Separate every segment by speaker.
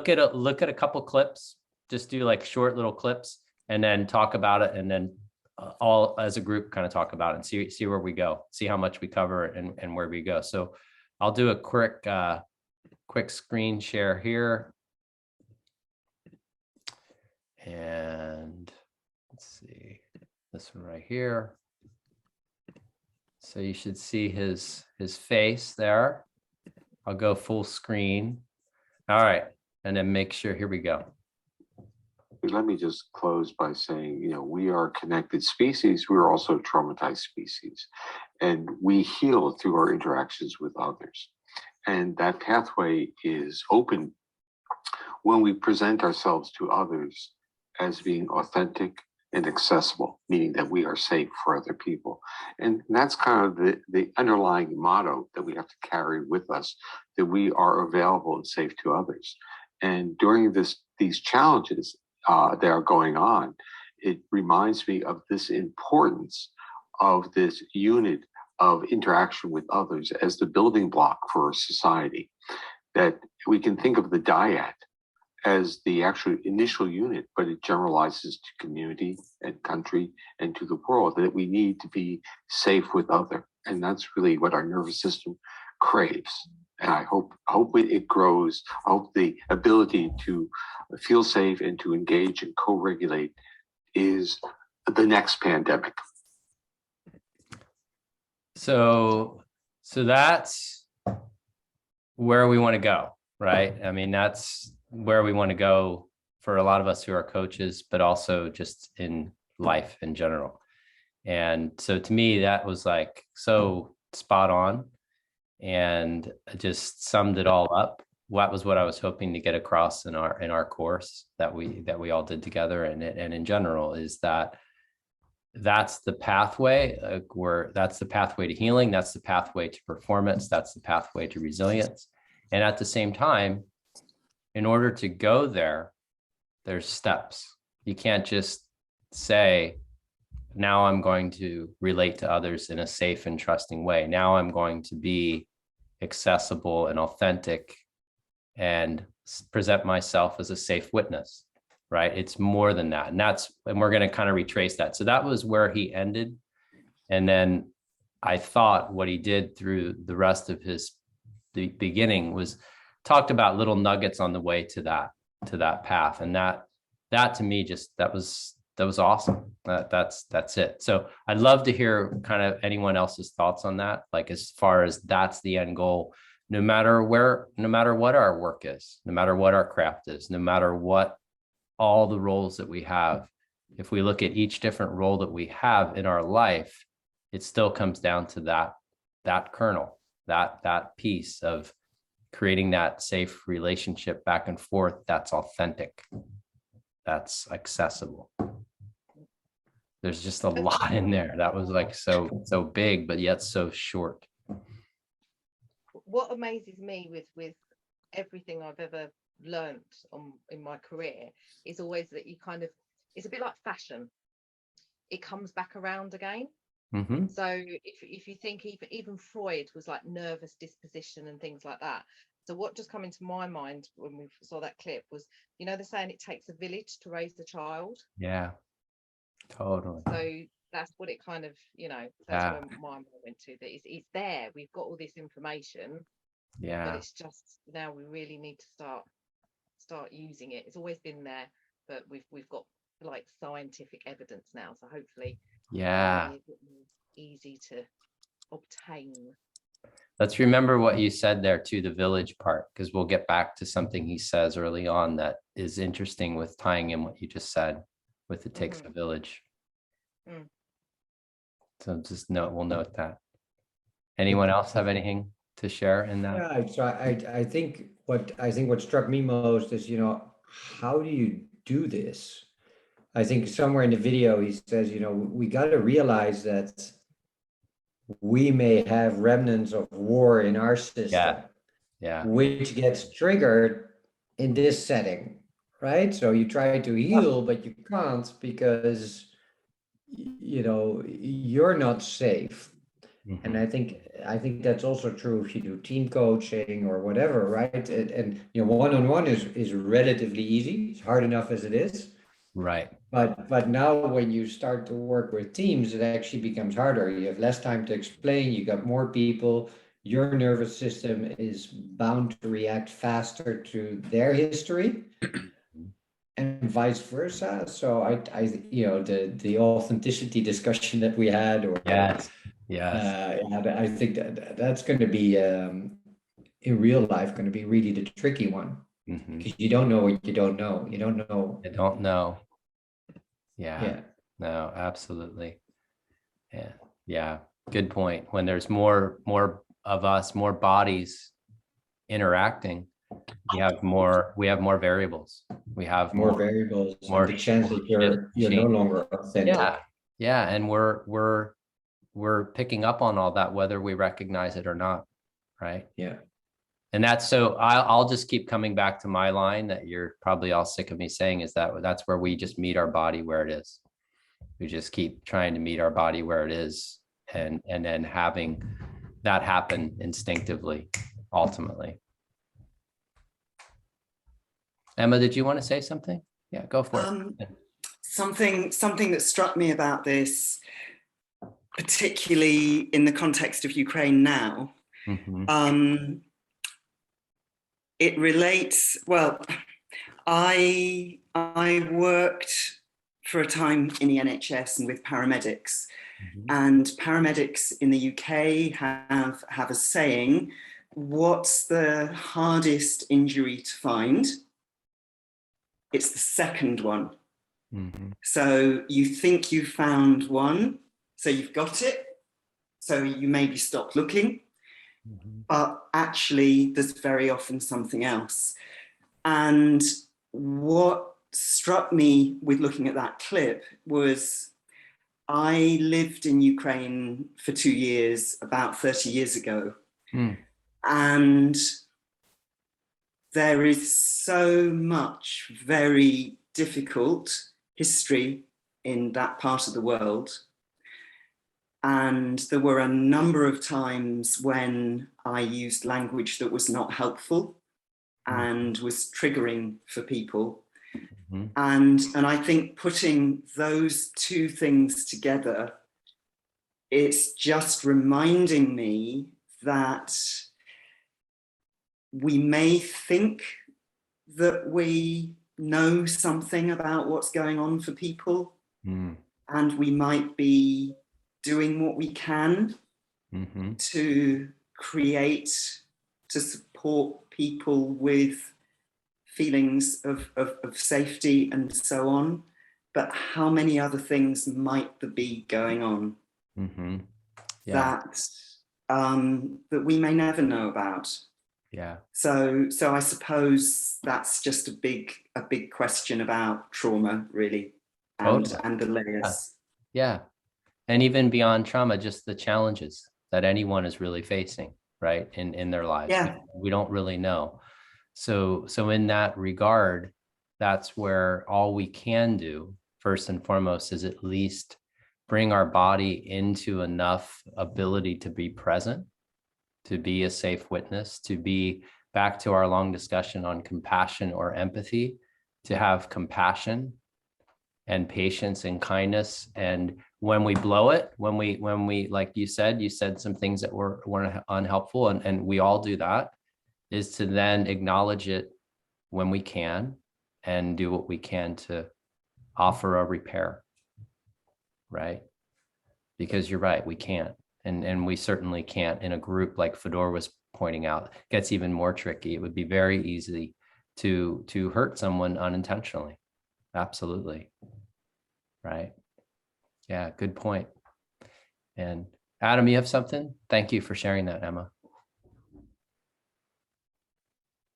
Speaker 1: look at a couple clips, just do like short little clips and then talk about it. And then all as a group kind of talk about it and see where we go, see how much we cover and where we go. So I'll do a quick screen share here. And let's see this one right here. So you should see his face there. I'll go full screen. All right. And then make sure, here we go.
Speaker 2: Let me just close by saying, we are connected species. We're also traumatized species, and we heal through our interactions with others. And that pathway is open when we present ourselves to others as being authentic and accessible, meaning that we are safe for other people. And that's kind of the underlying motto that we have to carry with us, that we are available and safe to others. And during these challenges that are going on, it reminds me of this importance of this unit of interaction with others as the building block for society, that we can think of the dyad as the actual initial unit, but it generalizes to community and country and to the world, that we need to be safe with other. And that's really what our nervous system craves. And I hope it grows. I hope the ability to feel safe and to engage and co-regulate is the next pandemic.
Speaker 1: So that's where we want to go, right? I mean, that's where we want to go for a lot of us who are coaches, but also just in life in general. And so to me, that was like so spot on and just summed it all up. What was what I was hoping to get across in our course that we all did together, and in general, is that that's the pathway that's the pathway to healing, that's the pathway to performance, that's the pathway to resilience. And at the same time, in order to go there, there's steps. You can't just say, now I'm going to relate to others in a safe and trusting way. Now I'm going to be accessible and authentic and present myself as a safe witness, right? It's more than that. And we're going to kind of retrace that. So that was where he ended. And then I thought what he did through the rest of the beginning was talked about little nuggets on the way to that path. And that to me, just, that was awesome. That's it. So I'd love to hear kind of anyone else's thoughts on that. Like, as far as that's the end goal, no matter what our work is, no matter what our craft is, no matter what all the roles that we have, if we look at each different role that we have in our life, it still comes down to that kernel, that piece of creating that safe relationship back and forth. That's authentic. That's accessible. There's just a lot in there. That was like so big, but yet so short.
Speaker 3: What amazes me with everything I've ever learned in my career is always that it's a bit like fashion. It comes back around again.
Speaker 1: Mm-hmm.
Speaker 3: So if you think even Freud was like nervous disposition and things like that. So what just come into my mind when we saw that clip was, they're saying it takes a village to raise a child.
Speaker 1: Yeah, totally.
Speaker 3: So that's what it kind of, that's where my mind went to, that it's there. We've got all this information. Yeah. But it's just now we really need to start using it. It's always been there, but we've got like scientific evidence now. So hopefully it'll be a bit more easy to obtain.
Speaker 1: Let's remember what you said there too, the village part, because we'll get back to something he says early on that is interesting with tying in what you just said with it takes a village. So we'll note that. Anyone else have anything to share in that?
Speaker 4: Yeah, so I think what struck me most is, how do you do this? I think somewhere in the video he says, we got to realize that we may have remnants of war in our system, which gets triggered in this setting, right? So you try to heal, but you can't because you're not safe. And I think that's also true if you do team coaching or whatever, right? And you know, one-on-one is relatively easy. It's hard enough as it is.
Speaker 1: Right.
Speaker 4: But now when you start to work with teams, it actually becomes harder. You have less time to explain, you got more people, your nervous system is bound to react faster to their history and vice versa. So I you know, the authenticity discussion that we had, or
Speaker 1: Yes.
Speaker 4: I think that's going to be in real life going to be really the tricky one, because you don't know what you don't know. You don't know.
Speaker 1: I don't know. Yeah.
Speaker 4: Yeah.
Speaker 1: No, absolutely. Yeah. Yeah. Good point. When there's more of us, more bodies interacting, we have more variables. We have
Speaker 4: More variables,
Speaker 1: more
Speaker 4: and the chance that you're no longer authentic.
Speaker 1: Yeah. Yeah. And we're picking up on all that, whether we recognize it or not. Right.
Speaker 4: Yeah.
Speaker 1: And that's, so I'll just keep coming back to my line that you're probably all sick of me saying, is that that's where we just meet our body where it is. We just keep trying to meet our body where it is, and then having that happen instinctively, ultimately. Emma, did you want to say something? Yeah, go for it.
Speaker 5: Something that struck me about this, particularly in the context of Ukraine now, it relates, well, I worked for a time in the NHS and with paramedics, and paramedics in the UK have a saying, what's the hardest injury to find? It's the second one. So you think you found one, so you've got it, so you maybe stop looking, but actually there's very often something else. And what struck me with looking at that clip was, I lived in Ukraine for 2 years, about 30 years ago. And there is so much very difficult history in that part of the world. And there were a number of times when I used language that was not helpful and was triggering for people. And I think putting those two things together, it's just reminding me that we may think that we know something about what's going on for people, and we might be doing what we can to create, to support people with feelings of safety and so on, but how many other things might there be going on that we may never know about? So I suppose that's just a big question about trauma, really, and the layers.
Speaker 1: And even beyond trauma, just the challenges that anyone is really facing, right, in their lives. We don't really know. So in that regard, that's where all we can do, first and foremost, is at least bring our body into enough ability to be present, to be a safe witness, to be, back to our long discussion on compassion or empathy, to have compassion and patience and kindness. And when we blow it, when we like you said some things that weren't unhelpful, and we all do that, is to then acknowledge it when we can and do what we can to offer a repair, right? Because you're right, we can't. And we certainly can't in a group, like Fedor was pointing out. It gets even more tricky. It would be very easy to hurt someone unintentionally. Absolutely. Right. Yeah, good point. And Adam, you have something? Thank you for sharing that, Emma.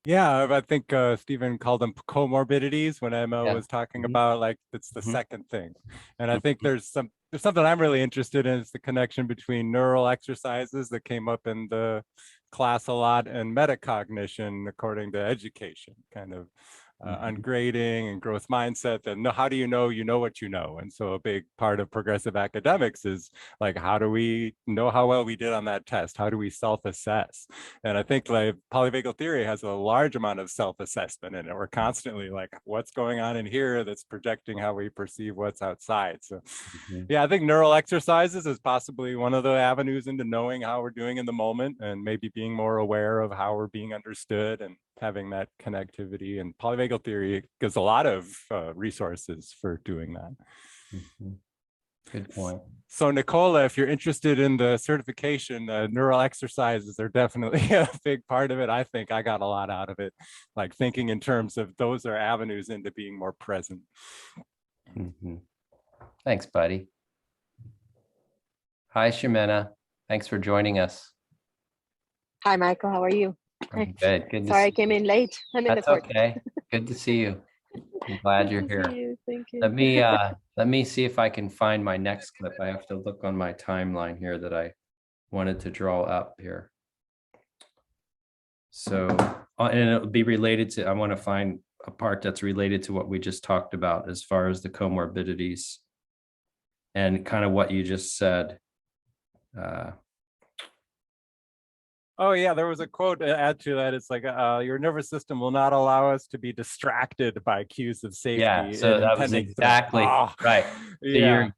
Speaker 6: Yeah, I think Stephen called them comorbidities when Emma was talking about, like, it's the second thing. And I think there's something I'm really interested in, is the connection between neural exercises that came up in the class a lot and metacognition, according to education, kind of ungrading and growth mindset, then how do you know what you know? And so a big part of progressive academics is like, how do we know how well we did on that test? How do we self-assess? And I think like polyvagal theory has a large amount of self-assessment in it. We're constantly like, what's going on in here that's projecting how we perceive what's outside. So yeah, I think neural exercises is possibly one of the avenues into knowing how we're doing in the moment, and maybe being more aware of how we're being understood and having that connectivity. And polyvagal theory gives a lot of resources for doing that.
Speaker 1: Good point.
Speaker 6: So Nicola, if you're interested in the certification, neural exercises are definitely a big part of it. I think I got a lot out of it, like thinking in terms of those are avenues into being more present.
Speaker 1: Thanks, buddy. Hi, Ximena. Thanks for joining us.
Speaker 7: Hi, Michael. How are you?
Speaker 1: I'm good. Good to
Speaker 7: Sorry,
Speaker 1: see
Speaker 7: I came in late. I'm in the
Speaker 1: That's
Speaker 7: court.
Speaker 1: okay. Good to see you. I'm glad you're
Speaker 7: Good to
Speaker 1: here.
Speaker 7: see you. Thank you.
Speaker 1: Let me see if I can find my next clip. I have to look on my timeline here that I wanted to draw up here. So, and it'll be related to, I want to find a part that's related to what we just talked about as far as the comorbidities and kind of what you just said.
Speaker 6: Oh yeah, there was a quote to add to that. It's like, your nervous system will not allow us to be distracted by cues of safety.
Speaker 1: Yeah, so that was exactly right. So
Speaker 6: yeah.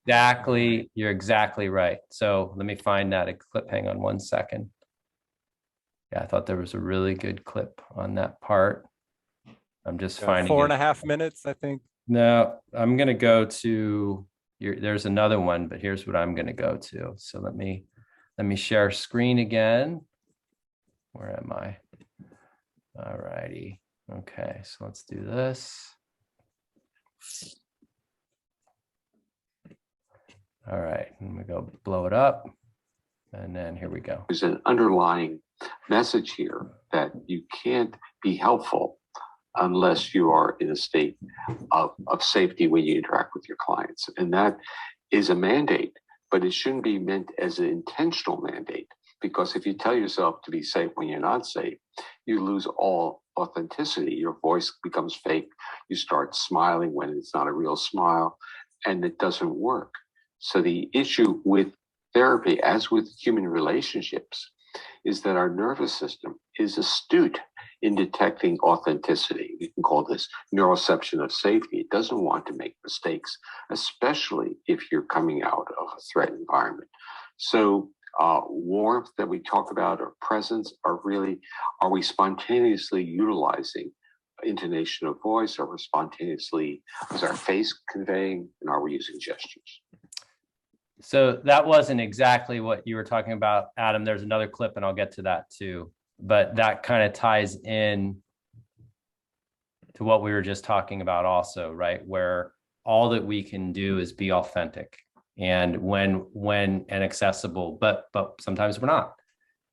Speaker 1: you're exactly right. So let me find that a clip. Hang on one second. Yeah, I thought there was a really good clip on that part. I'm just finding
Speaker 6: 4.5 minutes, I think.
Speaker 1: No, I'm gonna go to there's another one, but here's what I'm gonna go to. So let me share screen again. Where am I? All righty. Okay, so let's do this. All right, and we go blow it up. And then here we go.
Speaker 2: There's an underlying message here that you can't be helpful unless you are in a state of safety when you interact with your clients. And that is a mandate, but it shouldn't be meant as an intentional mandate. Because if you tell yourself to be safe when you're not safe, you lose all authenticity. Your voice becomes fake. You start smiling when it's not a real smile, and it doesn't work. So the issue with therapy, as with human relationships, is that our nervous system is astute in detecting authenticity. We can call this neuroception of safety. It doesn't want to make mistakes, especially if you're coming out of a threat environment. So warmth that we talk about, or presence, are we spontaneously utilizing intonation of voice? Are we spontaneously, is our face conveying, and are we using gestures?
Speaker 1: So that wasn't exactly what you were talking about, Adam. There's another clip and I'll get to that too, but that kind of ties in to what we were just talking about also, right? Where all that we can do is be authentic. And when and accessible, but sometimes we're not.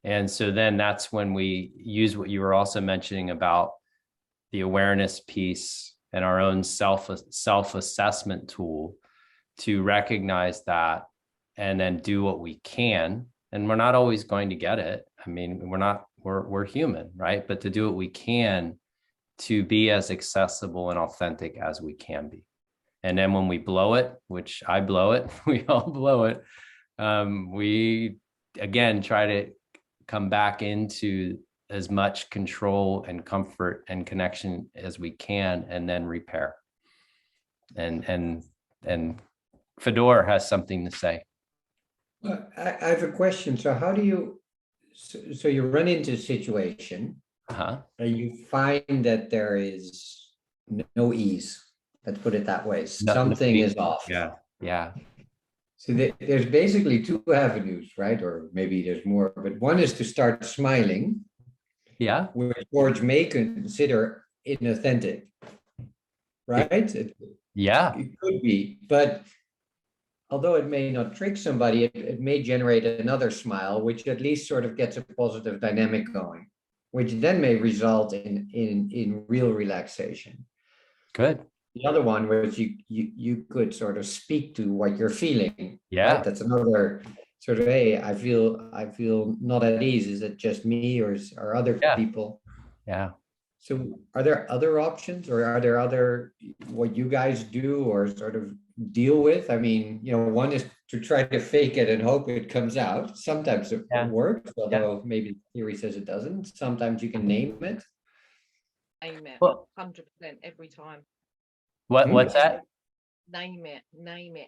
Speaker 1: And so then that's when we use what you were also mentioning about the awareness piece and our own self-assessment tool to recognize that and then do what we can. And we're not always going to get it. I mean, we're human, right? But to do what we can to be as accessible and authentic as we can be. And then when we blow it, which I blow it, we all blow it, we, again, try to come back into as much control and comfort and connection as we can, and then repair. And Fedor has something to say.
Speaker 4: I have a question. So how do you, so you run into a situation and you find that there is no ease. Let's put it that way. Something is off.
Speaker 1: Yeah.
Speaker 4: So there's basically two avenues, right? Or maybe there's more, but one is to start smiling.
Speaker 1: Yeah.
Speaker 4: Which George may consider inauthentic, right? It could be, but although it may not trick somebody, it may generate another smile, which at least sort of gets a positive dynamic going, which then may result in real relaxation.
Speaker 1: Good.
Speaker 4: The other one was you could sort of speak to what you're feeling.
Speaker 1: Yeah.
Speaker 4: Right? That's another sort of, hey, I feel not at ease. Is it just me or other people?
Speaker 1: Yeah.
Speaker 4: So are there other options, or are there other, what you guys do or sort of deal with? I mean, one is to try to fake it and hope it comes out. Sometimes it works, although maybe theory says it doesn't. Sometimes you can name it.
Speaker 3: Name it,
Speaker 1: Well,
Speaker 3: 100% every time.
Speaker 1: what's that?
Speaker 3: Name it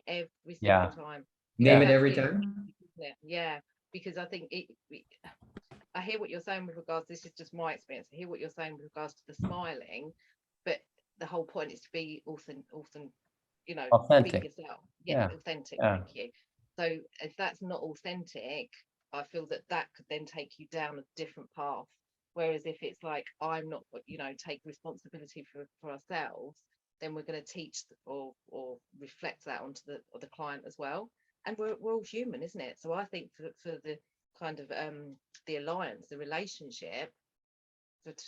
Speaker 3: every
Speaker 1: Yeah.
Speaker 3: single time.
Speaker 4: Name it
Speaker 3: That's
Speaker 4: every
Speaker 3: the-
Speaker 4: time.
Speaker 3: Yeah, because I think I hear what you're saying with regards, this is just my experience. I hear what you're saying with regards to the smiling, but the whole point is to be authentic, be
Speaker 1: Authentic.
Speaker 3: yourself.
Speaker 1: Yeah.
Speaker 3: Authentic.
Speaker 1: Yeah.
Speaker 3: Thank you. So if that's not authentic, I feel that could then take you down a different path. Whereas if it's like, I'm not, take responsibility for ourselves, then we're going to teach or reflect that onto the client as well. And we're all human, isn't it? So I think for the kind of the alliance, the relationship,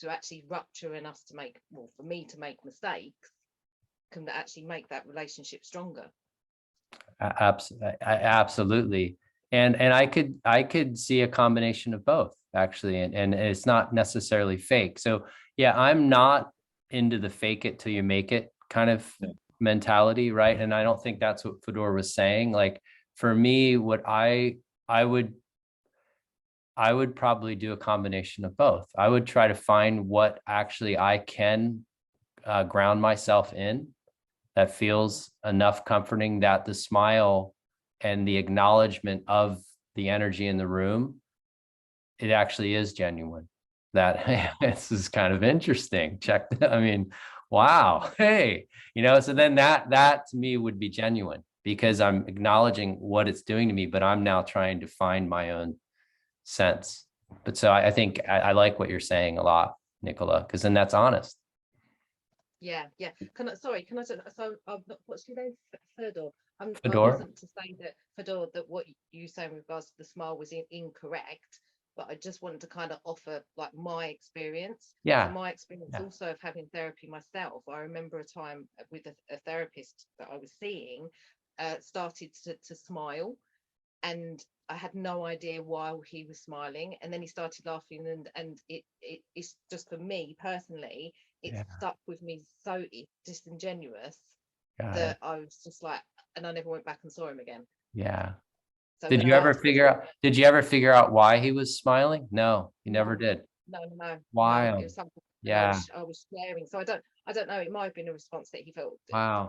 Speaker 3: to actually rupture and us to make, well, for me to make mistakes, can actually make that relationship stronger.
Speaker 1: Absolutely. And I could see a combination of both, actually, and it's not necessarily fake. So yeah, I'm not into the fake it till you make it kind of mentality, right? And I don't think that's what Fedor was saying. Like, for me, what I would probably do a combination of both. I would try to find what actually I can ground myself in that feels enough comforting, that the smile and the acknowledgement of the energy in the room, it actually is genuine. That, hey, this is kind of interesting. I mean, wow, hey, so then that to me would be genuine, because I'm acknowledging what it's doing to me, but I'm now trying to find my own sense. But so I think I like what you're saying a lot, Nicola, because then that's honest.
Speaker 3: Yeah. Can I say, so what's your name? Fedor. I
Speaker 1: Fedor?
Speaker 3: wasn't to say that, Fedor, that what you saying with regards to the smile was incorrect, but I just wanted to kind of offer like my experience.
Speaker 1: Yeah.
Speaker 3: So my experience also of having therapy myself, I remember a time with a therapist that I was seeing started to smile, and I had no idea why he was smiling, and then he started laughing, and it's just, for me personally, it stuck with me, so disingenuous that I was just like, and I never went back and saw him again.
Speaker 1: Yeah.
Speaker 3: So
Speaker 1: Did you ever figure out why he was smiling? No, you never did.
Speaker 3: No.
Speaker 1: Why?
Speaker 3: No, it was something
Speaker 1: Yeah.
Speaker 3: I was sharing. So I don't know. It might have been a response that he felt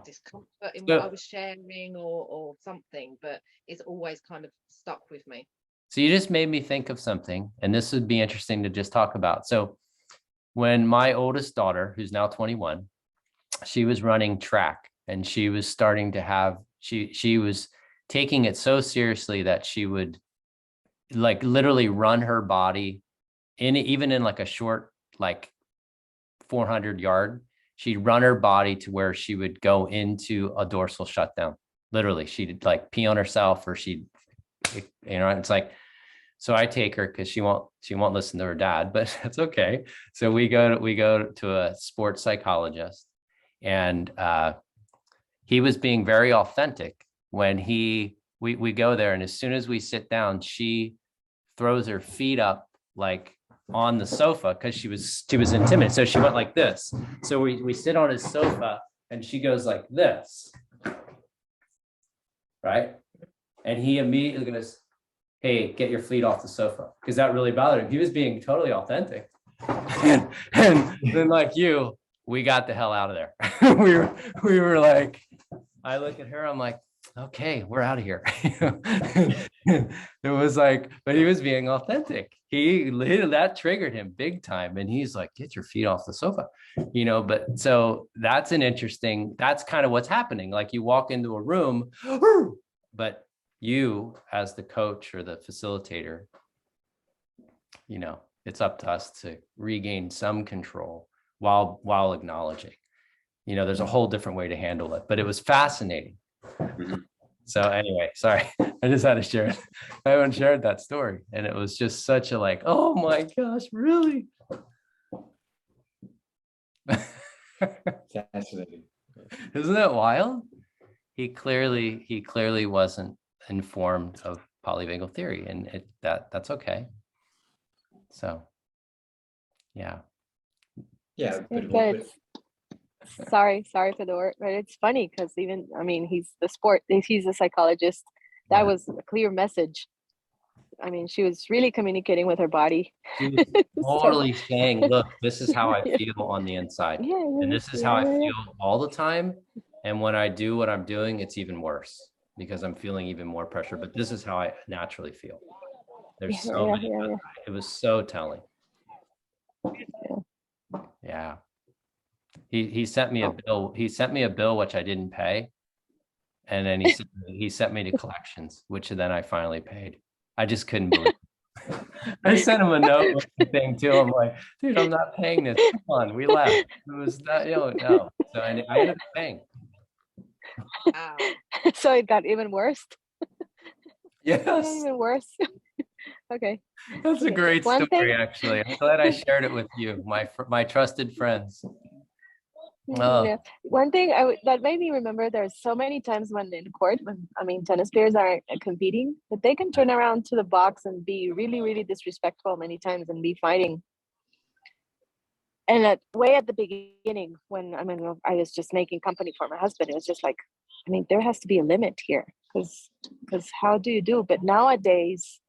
Speaker 3: discomfort in
Speaker 1: So-
Speaker 3: what I was sharing, or something. But it's always kind of stuck with me.
Speaker 1: So you just made me think of something, and this would be interesting to just talk about. So when my oldest daughter, who's now 21, she was running track, and she was starting to have, she was taking it so seriously that she would like literally run her body even in like a short, like 400 yard, she'd run her body to where she would go into a dorsal shutdown. Literally, she'd like pee on herself, or it's like, so I take her, because she won't listen to her dad, but that's okay. So we go to a sports psychologist, and he was being very authentic when we go there, and as soon as we sit down, she throws her feet up like on the sofa, because she was intimidated. So she went like this. So we sit on his sofa, and she goes like this, right? And he immediately goes, hey, get your feet off the sofa, because that really bothered him. He was being totally authentic. And then, like you, we got the hell out of there. we were like, I look at her, I'm like, okay, we're out of here. It was like, but he was being authentic. That triggered him big time. And he's like, get your feet off the sofa, but so that's kind of what's happening. Like, you walk into a room, but you as the coach or the facilitator, it's up to us to regain some control while acknowledging, there's a whole different way to handle it, but it was fascinating. So anyway, sorry, I just had to share it. I haven't shared that story, and it was just such a like, oh my gosh, really?
Speaker 4: Fascinating.
Speaker 1: Isn't that wild? He clearly wasn't informed of polyvagal theory, and that's okay. So yeah,
Speaker 4: Yeah,
Speaker 7: But
Speaker 4: but
Speaker 7: it's, sorry for the word, but it's funny because even, I mean, he's a psychologist. That was a clear message. I mean, she was really communicating with her body.
Speaker 1: She was totally saying, look, this is how I feel on the inside.
Speaker 7: Yeah,
Speaker 1: And this is how I feel all the time. And when I do what I'm doing, it's even worse because I'm feeling even more pressure. But this is how I naturally feel. There's so many. It was so telling. Yeah. He sent me a bill. He sent me a bill which I didn't pay. And then he sent me to collections, which then I finally paid. I just couldn't believe it. I sent him a note with the thing too. I'm like, dude, I'm not paying this. Come on, we left. It was not, no. So I ended up paying.
Speaker 3: Wow.
Speaker 7: So it got even worse.
Speaker 1: Yes.
Speaker 7: Even worse. Okay.
Speaker 1: That's a great
Speaker 7: One
Speaker 1: story,
Speaker 7: thing-
Speaker 1: actually. I'm glad I shared it with you, my trusted friends.
Speaker 7: Yeah. One thing that made me remember, there's so many times when in court, tennis players are competing, that they can turn around to the box and be really, really disrespectful many times and be fighting. And way at the beginning, when I was just making company for my husband, it was just like, there has to be a limit here, because how do you do? But nowadays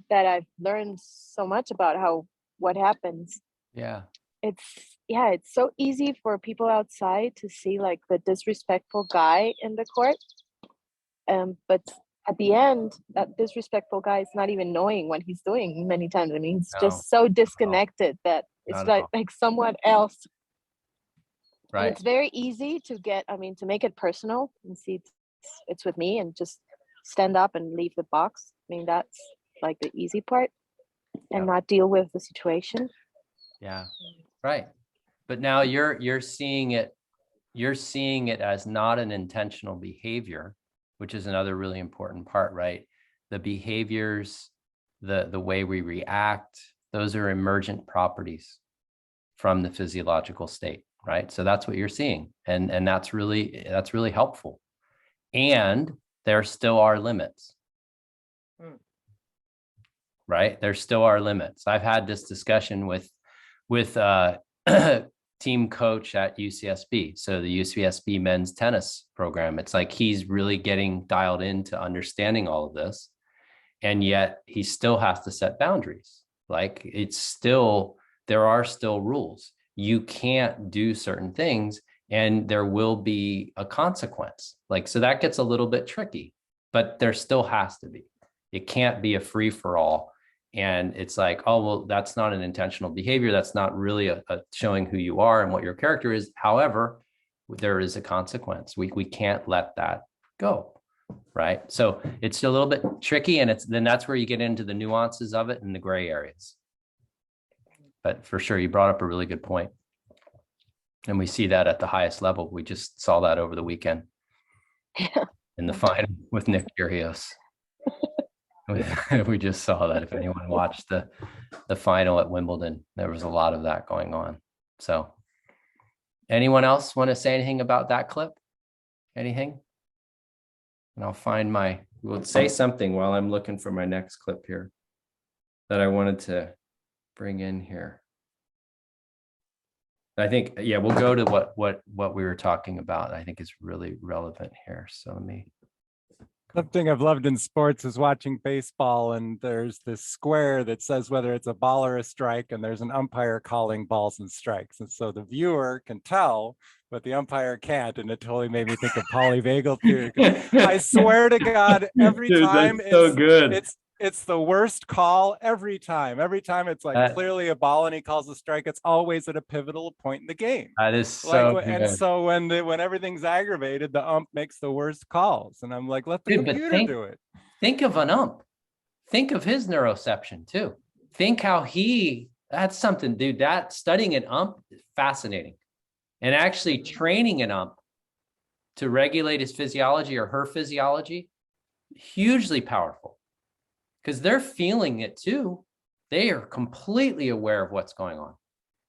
Speaker 7: that I've learned so much about what happens.
Speaker 1: Yeah.
Speaker 7: It's so easy for people outside to see like the disrespectful guy in the court. But at the end, that disrespectful guy is not even knowing what he's doing many times. He's just so disconnected that it's like someone else.
Speaker 1: Right.
Speaker 7: And it's very easy to to make it personal and see it's with me and just stand up and leave the box. That's like the easy part and not deal with the situation.
Speaker 1: Yeah. Right. But now you're seeing it as not an intentional behavior, which is another really important part, right? The behaviors, the way we react, those are emergent properties from the physiological state, right? So that's what you're seeing. And that's really helpful. And there still are limits. Right? There still are limits. I've had this discussion with team coach at UCSB. So the UCSB men's tennis program, it's like he's really getting dialed into understanding all of this. And yet he still has to set boundaries. Like there are still rules. You can't do certain things and there will be a consequence. So that gets a little bit tricky, but there still has to be. It can't be a free for all. And it's like, oh, well, that's not an intentional behavior. That's not really a showing who you are and what your character is. However, there is a consequence. We can't let that go, right? So it's a little bit tricky, and then that's where you get into the nuances of it and the gray areas. But for sure, you brought up a really good point. And we see that at the highest level. We just saw that over the weekend in the final with Nick Kyrgios. We just saw that. If anyone watched the final at Wimbledon, there was a lot of that going on. So anyone else want to say anything about that clip? Anything? And we'll say something while I'm looking for my next clip here that I wanted to bring in here. I think, yeah, we'll go to what we were talking about. I think is really relevant here. So let me.
Speaker 6: Something I've loved in sports is watching baseball, and there's this square that says whether it's a ball or a strike, and there's an umpire calling balls and strikes. And so the viewer can tell, but the umpire can't. And it totally made me think of Polyvagal Theory. I swear to God, every time
Speaker 1: so good.
Speaker 6: It's the worst call every time. Every time it's like clearly a ball and he calls a strike, it's always at a pivotal point in the game.
Speaker 1: That is so good.
Speaker 6: And so when everything's aggravated, the ump makes the worst calls. And I'm like, let the computer do it.
Speaker 1: Think of an ump. Think of his neuroception too. Think how that's something, dude, that studying an ump is fascinating. And actually training an ump to regulate his physiology or her physiology, hugely powerful. Because they're feeling it too. They are completely aware of what's going on.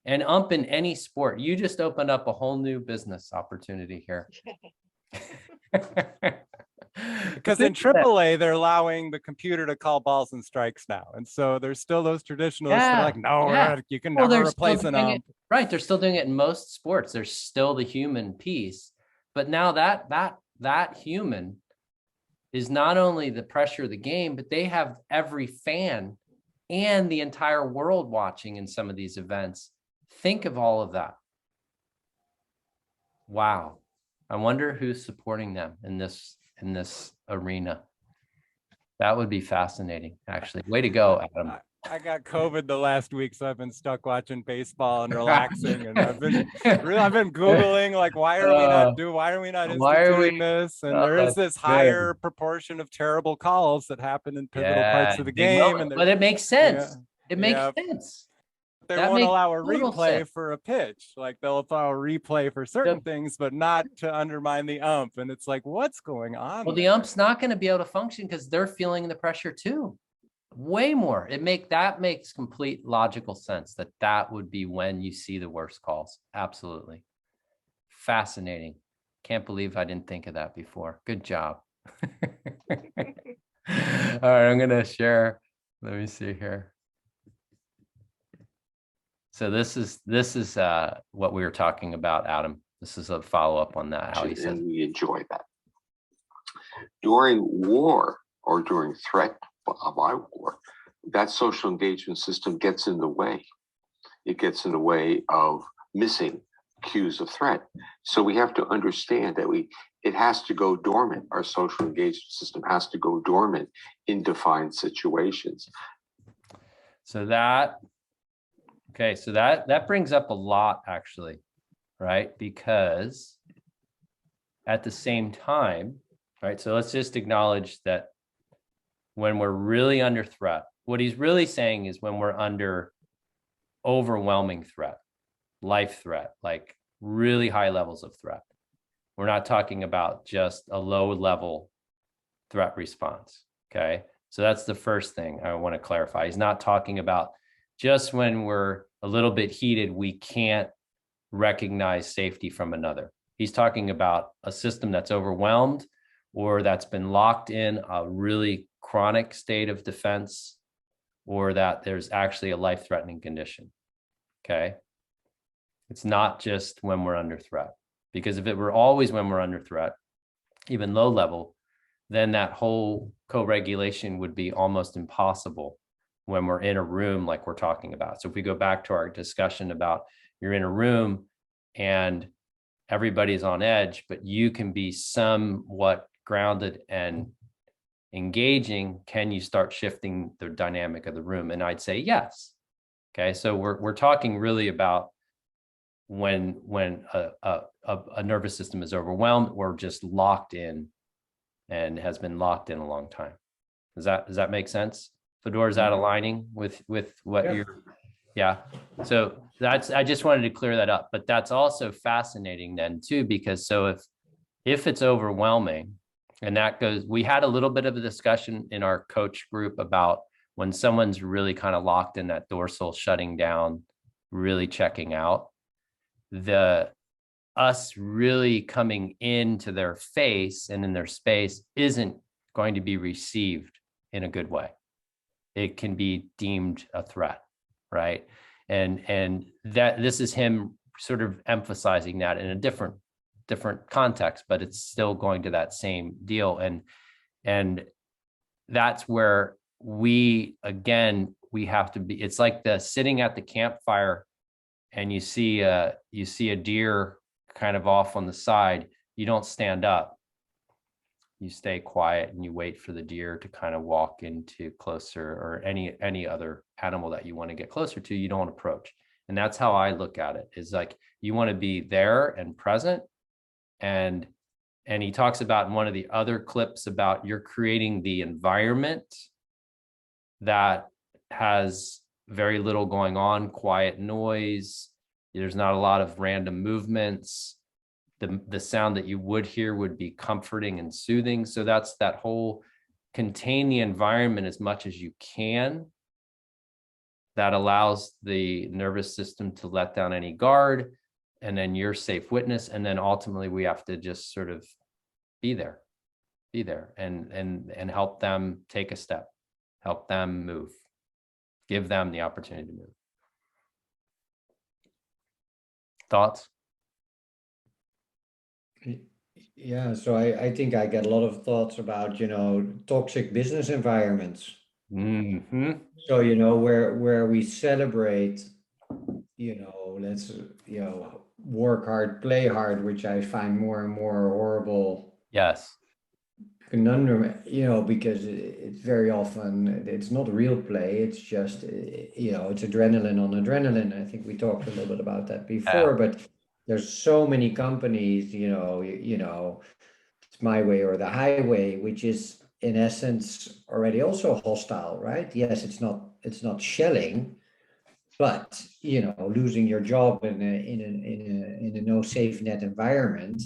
Speaker 1: And ump in any sport, you just opened up a whole new business opportunity here.
Speaker 6: Because in AAA, they're allowing the computer to call balls and strikes now. And so there's still those traditionalists that are like, no, you can never replace an ump.
Speaker 1: Right. They're still doing it in most sports. There's still the human piece. But now that human is not only the pressure of the game, but they have every fan and the entire world watching in some of these events. Think of all of that. Wow. I wonder who's supporting them in this arena. That would be fascinating, actually. Way to go, Adam.
Speaker 6: I got COVID the last week, so I've been stuck watching baseball and relaxing. And I've been Googling, like, why are we not instituting this? And there is this higher proportion of terrible calls that happen in pivotal parts of the game.
Speaker 1: But it makes sense. It makes sense.
Speaker 6: They won't allow a replay for a pitch. Like, they'll allow a replay for certain things, but not to undermine the ump. And it's like, what's going on?
Speaker 1: Well, the ump's not going to be able to function because they're feeling the pressure too. Way more. That makes complete logical sense that would be when you see the worst calls. Absolutely. Fascinating. Can't believe I didn't think of that before. Good job. All right, I'm going to share. Let me see here. So this is what we were talking about, Adam. This is a follow-up on that, how he said.
Speaker 2: And we enjoy that. During war or during threat by war, that social engagement system gets in the way. It gets in the way of missing cues of threat. So we have to understand that it has to go dormant. Our social engagement system has to go dormant in defined situations.
Speaker 1: So that brings up a lot, actually, right? Because at the same time, right? So let's just acknowledge that when we're really under threat, what he's really saying is when we're under overwhelming threat, life threat, like really high levels of threat. We're not talking about just a low level threat response, okay? So that's the first thing I want to clarify. He's not talking about just when we're a little bit heated, we can't recognize safety from another. He's talking about a system that's overwhelmed or that's been locked in a really chronic state of defense, or that there's actually a life-threatening condition, okay? It's not just when we're under threat, because if it were always when we're under threat, even low level, then that whole co-regulation would be almost impossible when we're in a room like we're talking about. So if we go back to our discussion about you're in a room and everybody's on edge, but you can be somewhat grounded and engaging, can you start shifting the dynamic of the room? And I'd say yes. Okay, so we're talking really about when a nervous system is overwhelmed or just locked in and has been locked in a long time. Does that make sense? Fedor, is that aligning with what you're? Yeah. So I just wanted to clear that up, but that's also fascinating then too, because so if it's overwhelming, and that goes, we had a little bit of a discussion in our coach group about when someone's really kind of locked in that dorsal shutting down, really checking out, us really coming into their face and in their space isn't going to be received in a good way. It can be deemed a threat, right? And that this is him sort of emphasizing that in a different context, but it's still going to that same deal. And that's where we have to be. It's like the sitting at the campfire and you see a deer kind of off on the side. You don't stand up. You stay quiet and you wait for the deer to kind of walk into closer, or any other animal that you want to get closer to, you don't approach. And that's how I look at it, is like you want to be there and present. And he talks about in one of the other clips about you're creating the environment that has very little going on, quiet noise. There's not a lot of random movements. The sound that you would hear would be comforting and soothing. So that's that whole contain the environment as much as you can. That allows the nervous system to let down any guard, and then you're safe witness. And then ultimately we have to just sort of be there and help them take a step, help them move, give them the opportunity to move. Thoughts?
Speaker 4: Yeah, so I think I get a lot of thoughts about, toxic business environments.
Speaker 1: Mm-hmm.
Speaker 4: So, where we celebrate, let's, work hard, play hard, which I find more and more horrible
Speaker 1: Yes.
Speaker 4: conundrum, because it's very often, it's not real play. It's just, it's adrenaline on adrenaline. I think we talked a little bit about that before, but there's so many companies, it's my way or the highway, which is in essence already also hostile, right? Yes, it's not shelling, but losing your job in a no safe net environment,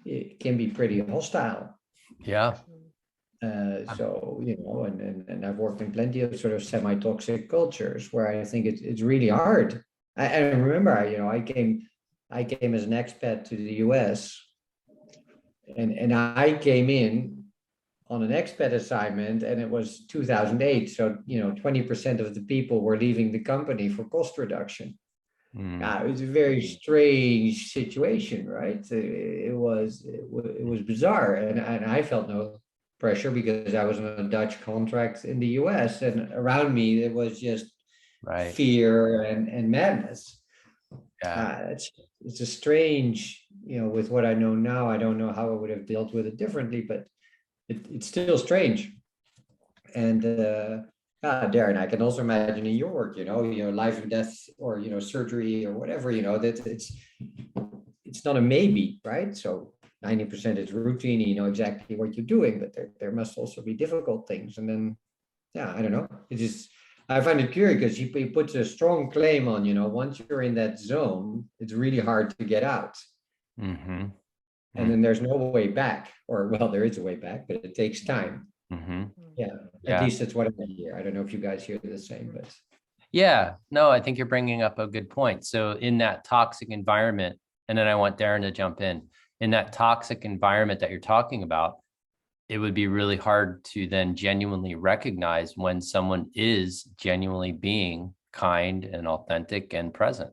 Speaker 4: it can be pretty hostile.
Speaker 1: Yeah.
Speaker 4: So and I've worked in plenty of sort of semi-toxic cultures where I think it's really hard. I remember I came as an expat to the US, and I came in on an expat assignment, and it was 2008. So 20% of the people were leaving the company for cost reduction. It was a very strange situation, right? It was bizarre, and I felt no pressure because I was on a Dutch contract in the US, and around me it was just fear and madness. It's a strange, with what I know now, I don't know how I would have dealt with it differently, but it's still strange. And Darren, I can also imagine in your work, life and death, or surgery or whatever, that it's not a maybe, right? So 90% is routine, you know exactly what you're doing, but there must also be difficult things. And then, I don't know. I find it curious because he puts a strong claim on, once you're in that zone, it's really hard to get out.
Speaker 1: Mm-hmm.
Speaker 4: And then there's no way back, or well, there is a way back, but it takes time.
Speaker 1: Mm-hmm.
Speaker 4: At least that's what I hear. I don't know if you guys hear the same, but
Speaker 1: no, I think you're bringing up a good point. So in that toxic environment, and then I want Darren to jump in that toxic environment that you're talking about, it would be really hard to then genuinely recognize when someone is genuinely being kind and authentic and present.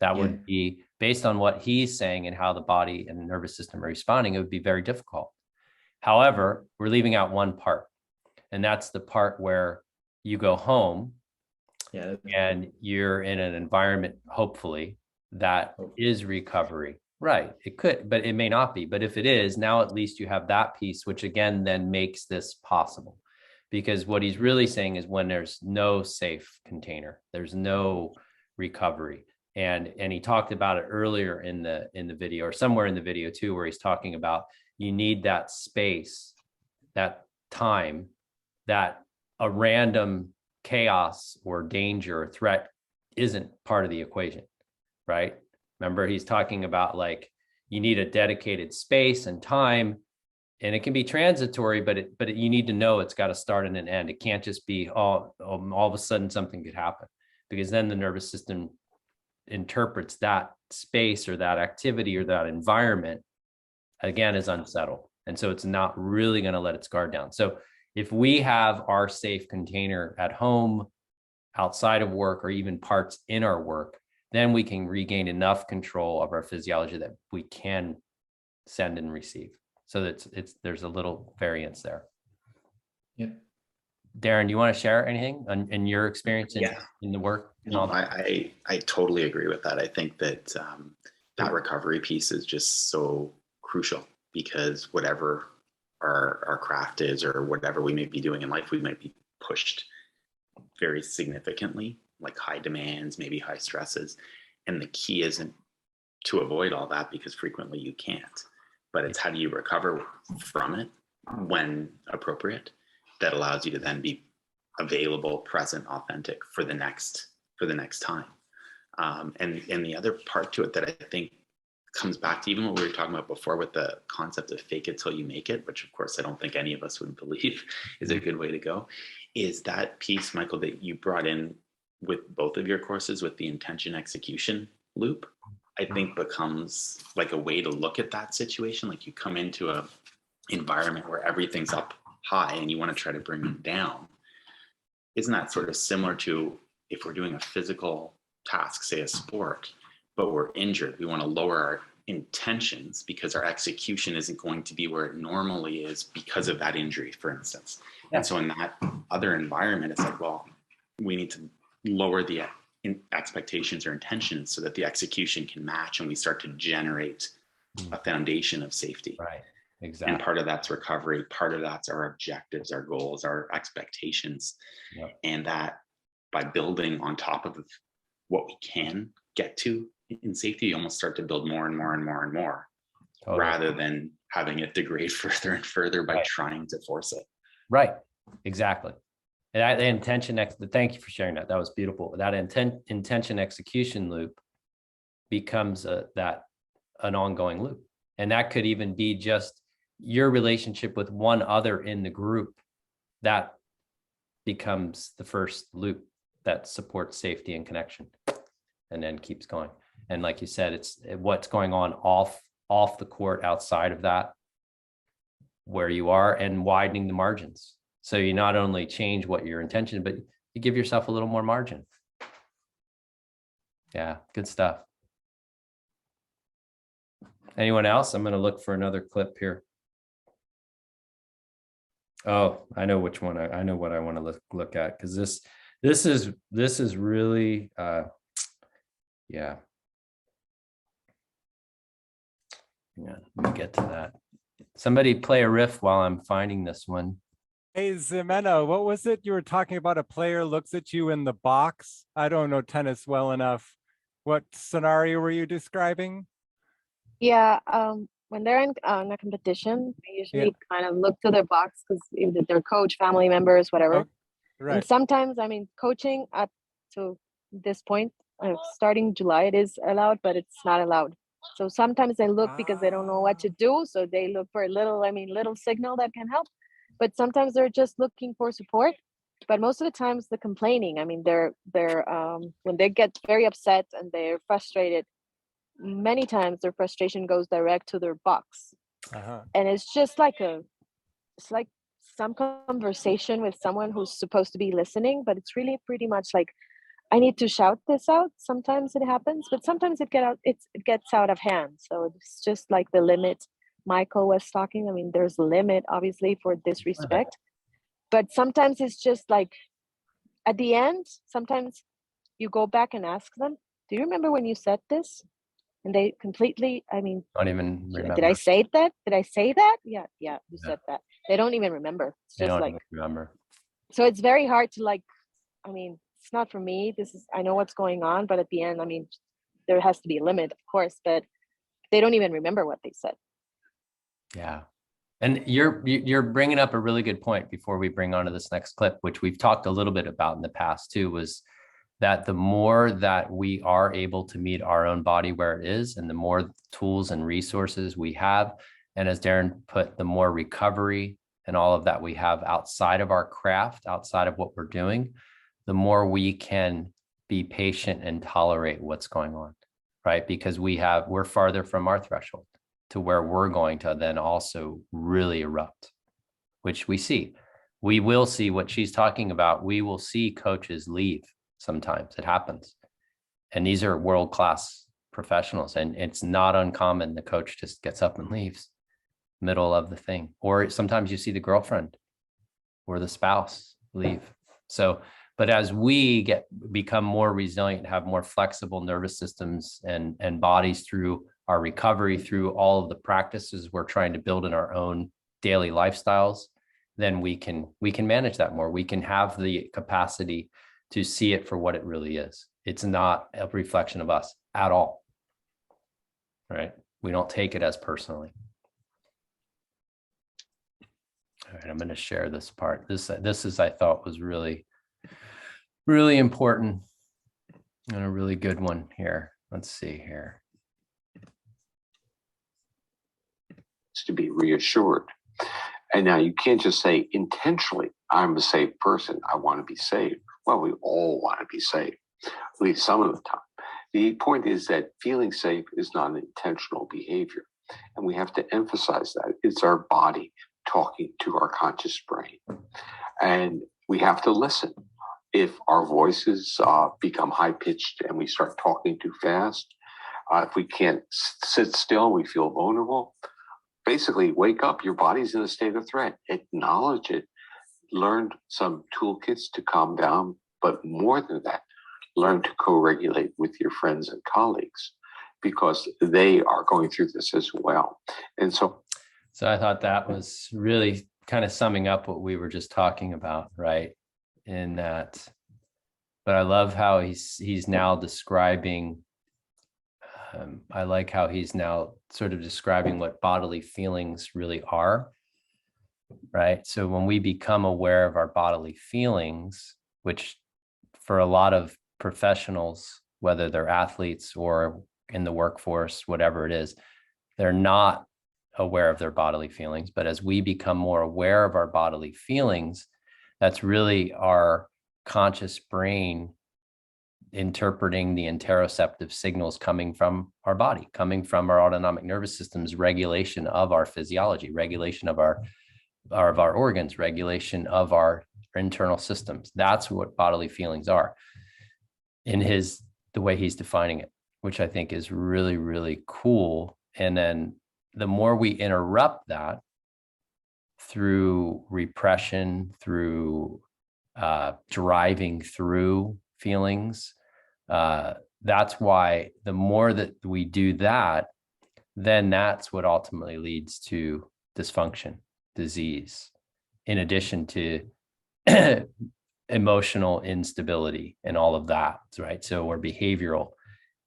Speaker 1: That would be based on what he's saying and how the body and the nervous system are responding. It would be very difficult. However, we're leaving out one part, and that's the part where you go home and you're in an environment, hopefully, that is recovery. Right. It could, but it may not be. But if it is, now at least you have that piece, which again then makes this possible. Because what he's really saying is when there's no safe container, there's no recovery. And he talked about it earlier in the video, or somewhere in the video too, where he's talking about you need that space, that time, that a random chaos or danger or threat isn't part of the equation, right? Remember, he's talking about like you need a dedicated space and time, and it can be transitory, but you need to know it's got to start and an end. It can't just be all of a sudden something could happen, because then the nervous system interprets that space or that activity or that environment again as unsettled, and so it's not really going to let its guard down. So if we have our safe container at home, outside of work, or even parts in our work, then we can regain enough control of our physiology that we can send and receive. So that there's a little variance there.
Speaker 8: Yeah.
Speaker 1: Darren, do you want to share anything in your experience in the work?
Speaker 8: No, I totally agree with that. I think that that recovery piece is just so crucial, because whatever our craft is, or whatever we may be doing in life, we might be pushed very significantly, like high demands, maybe high stresses. And the key isn't to avoid all that, because frequently you can't, but it's how do you recover from it when appropriate, that allows you to then be available, present, authentic for the next time. And the other part to it that I think comes back to even what we were talking about before with the concept of fake it till you make it, which of course I don't think any of us would believe is a good way to go, is that piece, Michael, that you brought in with both of your courses with the intention execution loop, I think becomes like a way to look at that situation. Like you come into a environment where everything's up high and you want to try to bring it down. Isn't that sort of similar to if we're doing a physical task, say a sport, but we're injured. We want to lower our intentions because our execution isn't going to be where it normally is because of that injury, for instance.
Speaker 1: Yeah.
Speaker 8: And so in that other environment, it's like, well, we need to lower the expectations or intentions so that the execution can match and we start to generate a foundation of safety.
Speaker 1: Right. Exactly.
Speaker 8: And part of that's recovery, part of that's our objectives, our goals, our expectations.
Speaker 1: Yep.
Speaker 8: And that by building on top of what we can get to in safety, you almost start to build more and more and more and more,
Speaker 1: Totally.
Speaker 8: rather than having it degrade further and further by
Speaker 1: Right.
Speaker 8: trying to force it.
Speaker 1: Right. Exactly. And that intention, thank you for sharing that. That was beautiful. That intention execution loop becomes an ongoing loop. And that could even be just your relationship with one other in the group. That becomes the first loop that supports safety and connection, and then keeps going. And like you said, it's what's going on off the court, outside of that, where you are, and widening the margins. So you not only change what your intention, but you give yourself a little more margin. Yeah, good stuff. Anyone else? I'm going to look for another clip here. Oh, I know which one. I know what I want to look at, because this is really yeah. Yeah, let me get to that. Somebody play a riff while I'm finding this one.
Speaker 6: Hey, Ximena, what was it you were talking about? A player looks at you in the box. I don't know tennis well enough. What scenario were you describing?
Speaker 7: Yeah, when they're in a competition, they usually kind of look to their box because either their coach, family members, whatever.
Speaker 6: Oh, right.
Speaker 7: And sometimes, I mean, coaching up to this point, starting July, it is allowed, but it's not allowed. So sometimes they look because they don't know what to do. So they look for a little signal that can help. But sometimes they're just looking for support. But most of the times, the complaining, I mean, they're when they get very upset and they're frustrated, many times their frustration goes direct to their box. And it's just like it's like some conversation with someone who's supposed to be listening, but it's really pretty much like, I need to shout this out. Sometimes it happens, but sometimes it gets out of hand. So it's just like the limit Michael was talking. I mean, there's a limit obviously for disrespect, but sometimes it's just like at the end, sometimes you go back and ask them, do you remember when you said this? And they completely, I mean,
Speaker 1: Don't even remember.
Speaker 7: Did I say that? Did I say that? Yeah, you said that. They don't even remember. It's
Speaker 1: They
Speaker 7: just
Speaker 1: don't
Speaker 7: like,
Speaker 1: even remember.
Speaker 7: So it's very hard to like, I mean, it's not for me. I know what's going on, but at the end, I mean, there has to be a limit, of course, but they don't even remember what they said.
Speaker 1: Yeah. And you're bringing up a really good point before we bring on to this next clip, which we've talked a little bit about in the past too, was that the more that we are able to meet our own body where it is, and the more tools and resources we have, and as Darren put, the more recovery and all of that we have outside of our craft, outside of what we're doing, the more we can be patient and tolerate what's going on, right? Because we're farther from our threshold to where we're going to then also really erupt, which we see. We will see what she's talking about. We will see coaches leave. Sometimes it happens. And these are world-class professionals. And it's not uncommon the coach just gets up and leaves middle of the thing. Or sometimes you see the girlfriend or the spouse leave. So, but as we become more resilient, have more flexible nervous systems and bodies through our recovery, through all of the practices we're trying to build in our own daily lifestyles, then we can manage that more. We can have the capacity to see it for what it really is. It's not a reflection of us at all, right? We don't take it as personally. All right, I'm going to share this part. This is, I thought, was really, really important and a really good one here. Let's see here.
Speaker 2: It's to be reassured. And now you can't just say intentionally, I'm a safe person, I want to be safe. Well, we all want to be safe, at least some of the time. The point is that feeling safe is not an intentional behavior. And we have to emphasize that. It's our body talking to our conscious brain. And we have to listen. If our voices become high-pitched and we start talking too fast, If we can't sit still, we feel vulnerable. Basically, wake up. Your body's in a state of threat. Acknowledge it. Learn some toolkits to calm down, but more than that, learn to co-regulate with your friends and colleagues because they are going through this as well. And so
Speaker 1: I thought that was really kind of summing up what we were just talking about, right? In that, but I love how he's now describing, I like how he's now sort of describing what bodily feelings really are, right? So when we become aware of our bodily feelings, which for a lot of professionals, whether they're athletes or in the workforce, whatever it is, they're not aware of their bodily feelings. But as we become more aware of our bodily feelings, that's really our conscious brain interpreting the interoceptive signals coming from our body, coming from our autonomic nervous system's regulation of our physiology, regulation of our organs, regulation of our internal systems. That's what bodily feelings are in the way he's defining it, which I think is really, really cool. And then the more we interrupt that through repression, through driving through feelings, that's why the more that we do that, then that's what ultimately leads to dysfunction, disease, in addition to emotional instability and all of that, right? So, or behavioral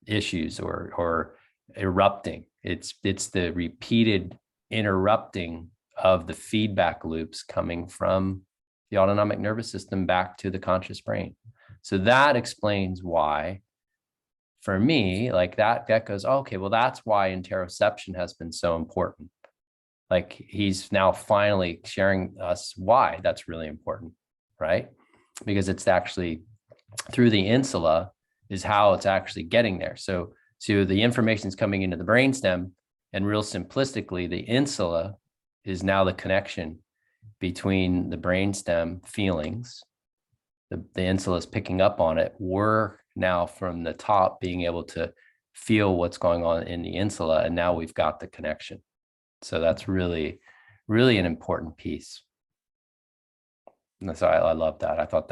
Speaker 1: issues or erupting. It's the repeated interrupting of the feedback loops coming from the autonomic nervous system back to the conscious brain. So that explains why, for me, like that goes, okay, well, that's why interoception has been so important. Like he's now finally sharing us why that's really important, right? Because it's actually through the insula is how it's actually getting there. So the information is coming into the brainstem, and real simplistically, the insula is now the connection between the brainstem feelings. The insula is picking up on it. We're now from the top being able to feel what's going on in the insula, and now we've got the connection. So that's really, really an important piece. And so I love that. I thought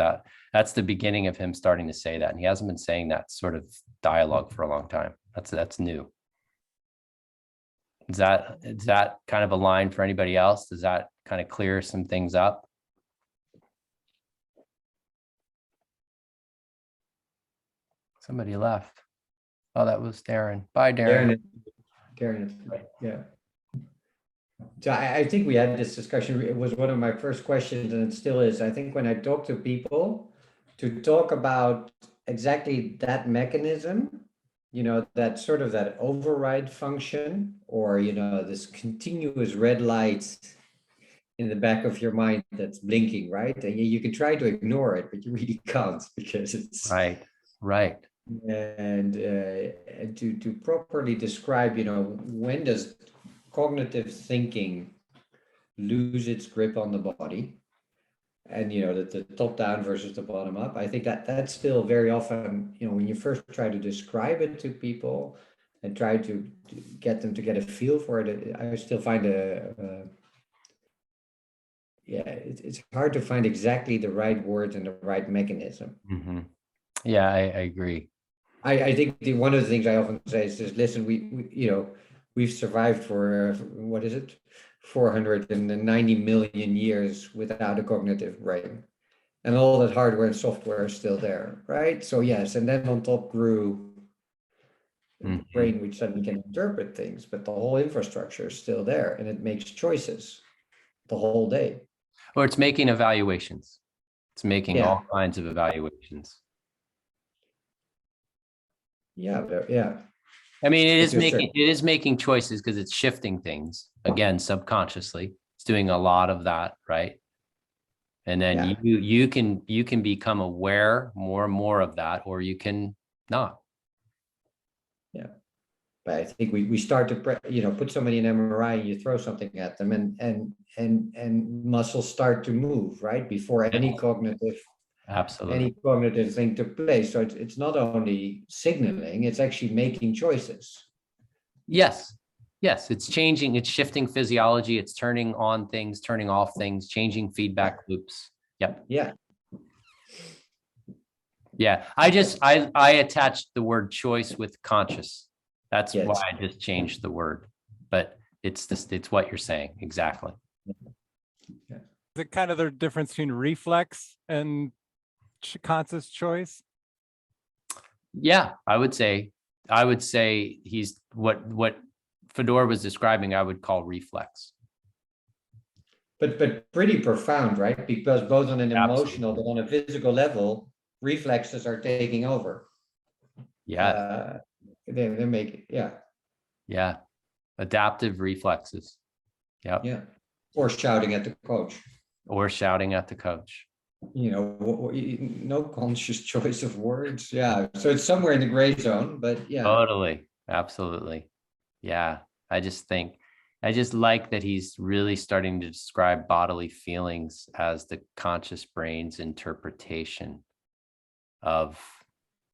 Speaker 1: that's the beginning of him starting to say that, and he hasn't been saying that sort of dialogue for a long time. That's new. Is that kind of a line for anybody else? Does that kind of clear some things up? Somebody left. Oh, that was Darren. Bye, Darren.
Speaker 4: Darren, yeah. So I think we had this discussion. It was one of my first questions, and it still is. I think when I talk to people, to talk about exactly that mechanism, that sort of that override function, or, this continuous red light in the back of your mind that's blinking, right? And you can try to ignore it, but you really can't, because it's
Speaker 1: right.
Speaker 4: And to properly describe, when does cognitive thinking lose its grip on the body, and the top down versus the bottom up. I think that's still very often, when you first try to describe it to people and try to get them to get a feel for it, I still find it's hard to find exactly the right words and the right mechanism.
Speaker 1: Mm-hmm. Yeah, I agree.
Speaker 4: I think one of the things I often say is just listen, we've survived for what is it, 490 million years without a cognitive brain, and all that hardware and software is still there, right? So yes, and then on top grew the brain, which suddenly can interpret things, but the whole infrastructure is still there, and it makes choices the whole day.
Speaker 1: Or it's making evaluations. It's making all kinds of evaluations.
Speaker 4: Yeah.
Speaker 1: I mean, it is making choices because it's shifting things again subconsciously. It's doing a lot of that, right? And then you can become aware more and more of that, or you can not.
Speaker 4: Yeah, but I think we start to put somebody in MRI and you throw something at them, and muscles start to move, right, before any cognitive
Speaker 1: Absolutely.
Speaker 4: any cognitive thing took place. So it's not only signaling, it's actually making choices.
Speaker 1: Yes. Yes. It's changing. It's shifting physiology. It's turning on things, turning off things, changing feedback loops. Yep.
Speaker 4: Yeah.
Speaker 1: Yeah. I attached the word choice with conscious. That's
Speaker 4: Yes.
Speaker 1: why I just changed the word, but it's what you're saying. Exactly.
Speaker 6: Is it kind of the difference between reflex and conscious choice?
Speaker 1: Yeah, I would say he's what Fedor was describing, I would call reflex.
Speaker 4: But pretty profound, right? Because both on an emotional,
Speaker 1: Absolutely.
Speaker 4: but on a physical level, reflexes are taking over.
Speaker 1: Yeah.
Speaker 4: They make, yeah.
Speaker 1: Yeah. Adaptive reflexes. Yep.
Speaker 4: Yeah. Or shouting at the coach.
Speaker 1: Or shouting at the coach.
Speaker 4: You know, no conscious choice of words. Yeah. So it's somewhere in the gray zone, but yeah.
Speaker 1: Totally. Absolutely. Yeah. I just like that he's really starting to describe bodily feelings as the conscious brain's interpretation of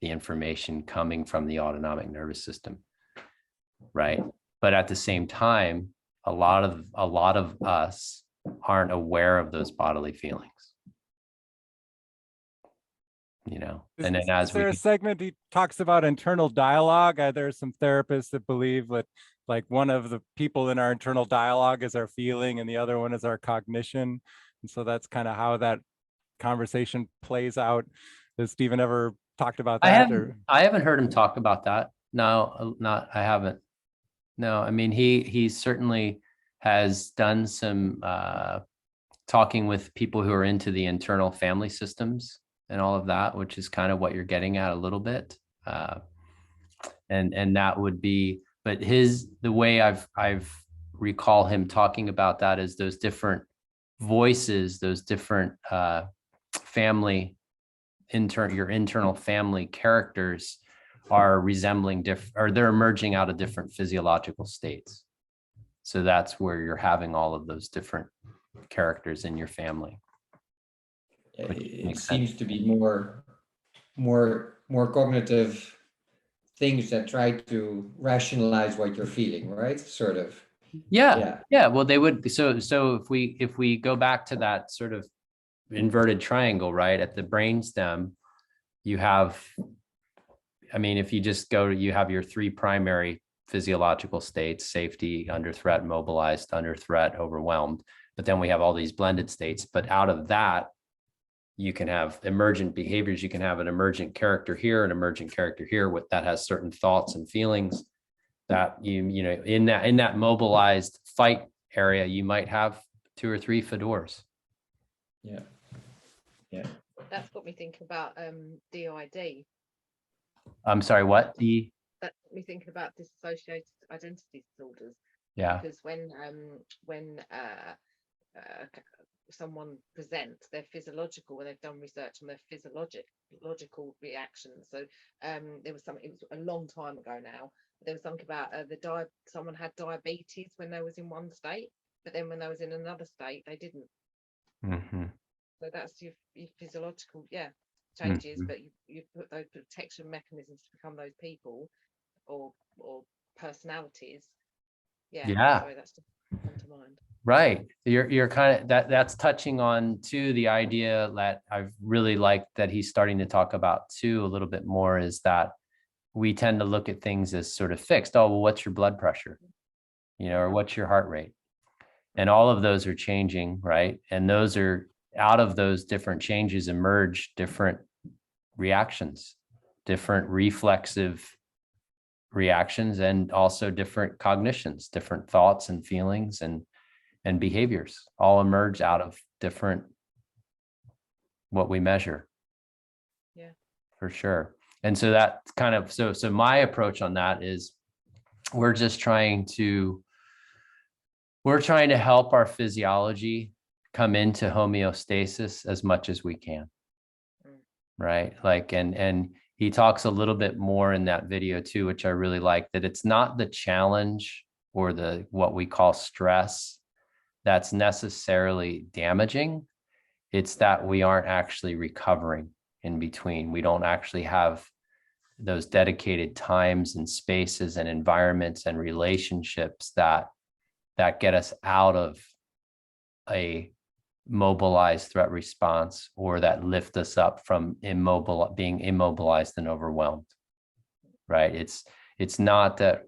Speaker 1: the information coming from the autonomic nervous system. Right. But at the same time, a lot of us aren't aware of those bodily feelings. You know, and then
Speaker 6: Is there a segment he talks about internal dialogue? There are some therapists that believe that like one of the people in our internal dialogue is our feeling and the other one is our cognition. And so that's kind of how that conversation plays out. Has Stephen ever talked about that?
Speaker 1: I haven't heard him talk about that. No, I haven't. No, I mean, he certainly has done some talking with people who are into the internal family systems and all of that, which is kind of what you're getting at a little bit. And that would be, but the way I've recall him talking about that is those different voices, those different your internal family characters are resembling or they're emerging out of different physiological states. So that's where you're having all of those different characters in your family.
Speaker 4: It seems to be more cognitive things that try to rationalize what you're feeling, right? Sort of.
Speaker 1: Yeah. Well, they would. So if we go back to that sort of inverted triangle, right, at the brainstem, you have, I mean, if you just go, you have your three primary physiological states: safety, under threat, mobilized, under threat, overwhelmed. But then we have all these blended states. But out of that, you can have emergent behaviors. You can have an emergent character here, an emergent character here, that has certain thoughts and feelings that you know, in that mobilized fight area, you might have 2 or 3 Fedors.
Speaker 4: Yeah.
Speaker 3: That's got me thinking about DID.
Speaker 1: I'm sorry, what?
Speaker 3: That got me thinking about dissociated identity disorders.
Speaker 1: Yeah.
Speaker 3: Because when someone presents their physiological, when they've done research on their physiological reactions. So there was something, it was a long time ago now, there was something about someone had diabetes when they was in one state, but then when they was in another state, they didn't.
Speaker 1: Mm-hmm.
Speaker 3: So that's your physiological, changes,
Speaker 1: Mm-hmm.
Speaker 3: but you put those protection mechanisms to become those people or personalities. Yeah. Sorry, that's just come to mind.
Speaker 1: Right. You're kind of that's touching on too the idea that I've really liked that he's starting to talk about too a little bit more, is that we tend to look at things as sort of fixed. Oh, well, what's your blood pressure? You know, or what's your heart rate? And all of those are changing, right? And those are, out of those different changes emerge different reactions, different reflexive reactions, and also different cognitions, different thoughts and feelings and behaviors all emerge out of different what we measure.
Speaker 3: Yeah,
Speaker 1: for sure. And so that kind of, so my approach on that is we're trying to help our physiology come into homeostasis as much as we can. Right. Like, and he talks a little bit more in that video too, which I really like, that it's not the challenge or what we call stress that's necessarily damaging. It's that we aren't actually recovering in between. We don't actually have those dedicated times and spaces and environments and relationships that get us out of a mobilized threat response, or that lift us up from being immobilized and overwhelmed, right? It's not that